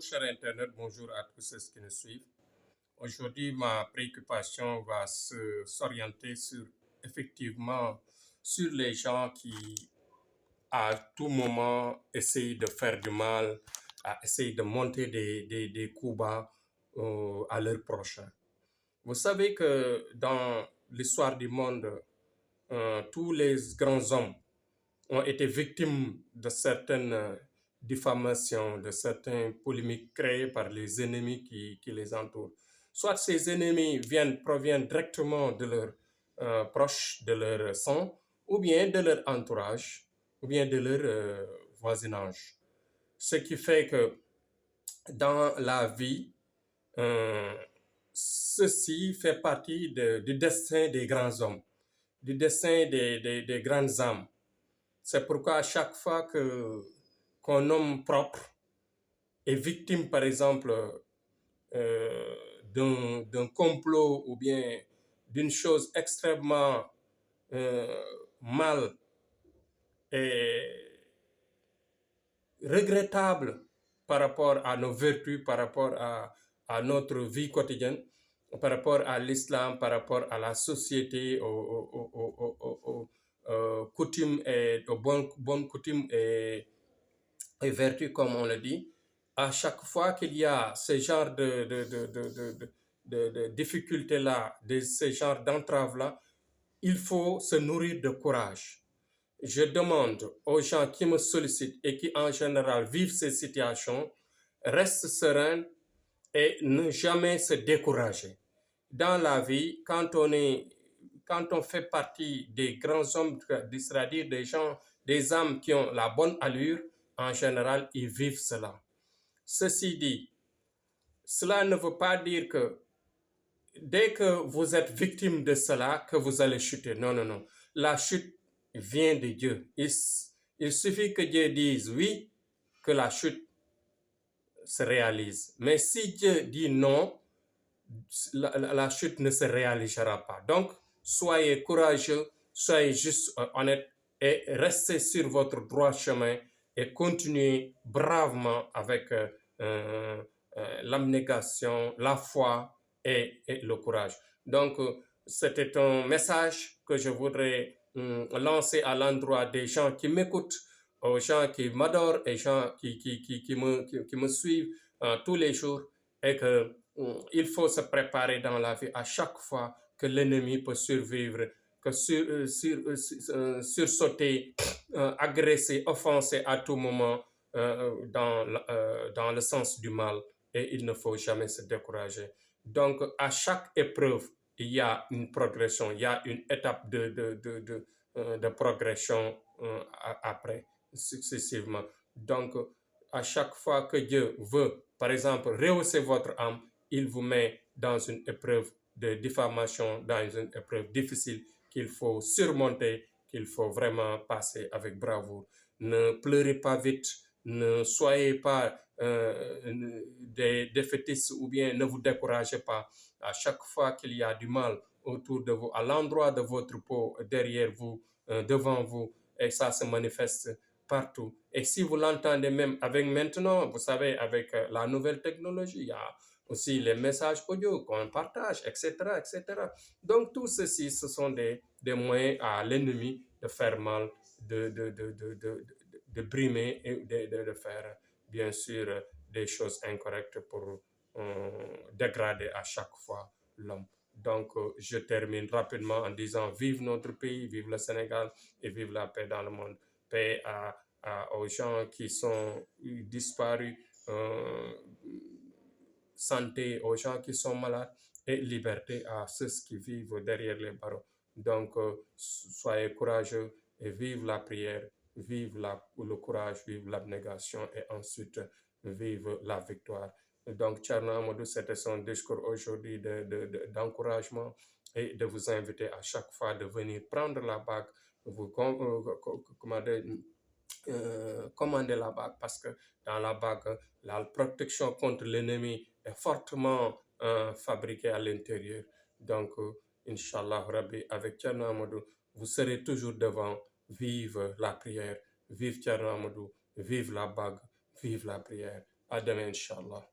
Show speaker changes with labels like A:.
A: Bonjour chers internautes, bonjour à tous ceux qui nous suivent. Aujourd'hui, ma préoccupation va s'orienter sur effectivement sur les gens qui à tout moment essayent de faire du mal, essayent de monter des coups bas à leurs prochains. Vous savez que dans l'histoire du monde, tous les grands hommes ont été victimes de certaines diffamations, de certaines polémiques créées par les ennemis qui les entourent. Soit ces ennemis proviennent directement de leurs proches, de leur sang, ou bien de leur entourage, ou bien de leur voisinage. Ce qui fait que dans la vie, ceci fait partie du destin des grands hommes, du destin des grandes âmes. C'est pourquoi à chaque fois qu'un homme propre est victime, par exemple, d'un complot ou bien d'une chose extrêmement mal et regrettable par rapport à nos vertus, par rapport à notre vie quotidienne, par rapport à l'islam, par rapport à la société, aux coutumes et aux bonnes coutumes et vertus, comme on le dit. À chaque fois qu'il y a ce genre de difficultés-là, ce genre d'entraves-là, il faut se nourrir de courage. Je demande aux gens qui me sollicitent et qui en général vivent ces situations, restent sereins et ne jamais se décourager. Dans la vie, quand on fait partie des grands hommes, c'est-à-dire des gens, des âmes qui ont la bonne allure, en général, ils vivent cela. Ceci dit, cela ne veut pas dire que dès que vous êtes victime de cela, que vous allez chuter. Non, non, non. La chute vient de Dieu. Il suffit que Dieu dise oui, que la chute se réalise. Mais si Dieu dit non, la chute ne se réalisera pas. Donc, soyez courageux, soyez juste honnête et restez sur votre droit chemin et continuez bravement avec l'abnégation, la foi et le courage. Donc, c'était un message que je voudrais lancer à l'endroit des gens qui m'écoutent, aux gens qui m'adorent et aux gens qui me suivent tous les jours et que il faut se préparer dans la vie à chaque fois que l'ennemi peut survivre, que sursauter, agresser, offenser à tout moment dans le sens du mal. Et il ne faut jamais se décourager. Donc, à chaque épreuve, il y a une progression, il y a une étape de progression après, successivement. Donc, à chaque fois que Dieu veut, par exemple, rehausser votre âme, il vous met dans une épreuve de diffamation, dans une épreuve difficile qu'il faut surmonter, qu'il faut vraiment passer avec bravoure. Ne pleurez pas vite, ne soyez pas des défaitistes ou bien ne vous découragez pas. À chaque fois qu'il y a du mal autour de vous, à l'endroit de votre peau, derrière vous, devant vous, et ça se manifeste partout. Et si vous l'entendez même avec maintenant, vous savez, avec la nouvelle technologie, il y a aussi les messages audio qu'on partage, etc., etc. Donc, tout ceci, ce sont des moyens à l'ennemi de faire mal, de brimer et de faire, bien sûr, des choses incorrectes pour dégrader à chaque fois l'homme. Donc, je termine rapidement en disant vive notre pays, vive le Sénégal et vive la paix dans le monde. Paix aux gens qui sont disparus, santé aux gens qui sont malades et liberté à ceux qui vivent derrière les barreaux. Donc, soyez courageux et vive la prière, vive le courage, vive l'abnégation et ensuite vive la victoire. Donc, Thierno Amadou, c'était son discours aujourd'hui d'encouragement et de vous inviter à chaque fois de venir prendre la bague, vous commander la bague parce que dans la bague, la protection contre l'ennemi est fortement fabriquée à l'intérieur. Donc, Inch'Allah Rabbi, avec Thierno Amadou, vous serez toujours devant. Vive la prière, vive Thierno Amadou, vive la bague, vive la prière. À demain, Inch'Allah.